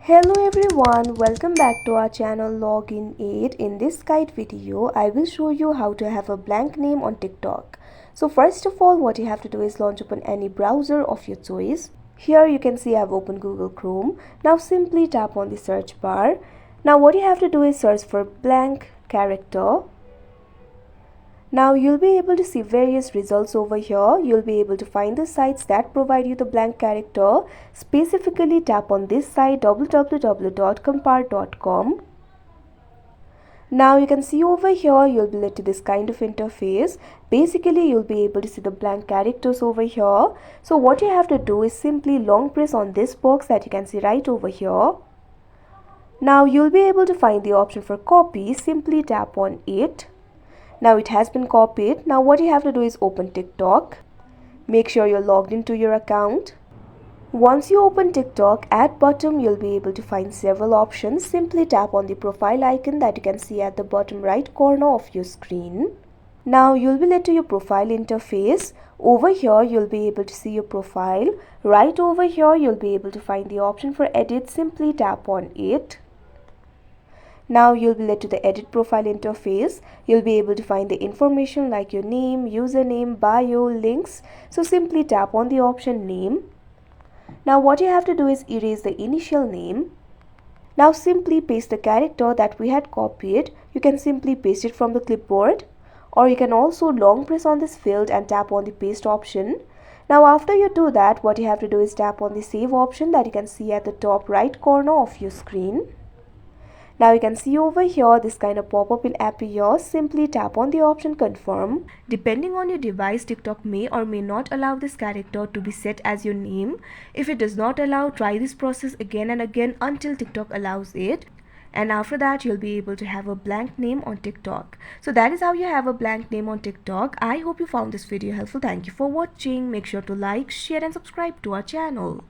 Hello everyone, welcome back to our channel Login 8. In this guide video, I will show you how to have a blank name on TikTok. So first of all, what you have to do is launch open any browser of your choice. Here you can see I've opened Google Chrome. Now simply tap on the search bar. Now what you have to do is search for blank character. Now you'll be able to see various results over here. You'll be able to find the sites that provide you the blank character. Specifically tap on this site www.compare.com. Now you can see over here you'll be led to this kind of interface. Basically you'll be able to see the blank characters over here. So what you have to do is simply long press on this box that you can see right over here. Now you'll be able to find the option for copy. Simply tap on it. Now it has been copied. Now what you have to do is open TikTok. Make sure you're logged into your account. Once you open TikTok, at bottom you'll be able to find several options. Simply tap on the profile icon that you can see at the bottom right corner of your screen. Now you'll be led to your profile interface. Over here you'll be able to see your profile. Right over here you'll be able to find the option for edit. Simply tap on it. Now you'll be led to the edit profile interface. You'll be able to find the information like your name, username, bio, links. So simply tap on the option name. Now what you have to do is erase the initial name. Now simply paste the character that we had copied. You can simply paste it from the clipboard, or you can also long press on this field and tap on the paste option. Now after you do that, what you have to do is tap on the save option that you can see at the top right corner of your screen. Now you can see over here this kind of pop-up will appear. Simply tap on the option confirm. Depending on your device, TikTok may or may not allow this character to be set as your name. If it does not allow, try this process again and again until TikTok allows it. And after that you'll be able to have a blank name on TikTok. So that is how you have a blank name on TikTok. I hope you found this video helpful. Thank you for watching. Make sure to like, share and subscribe to our channel.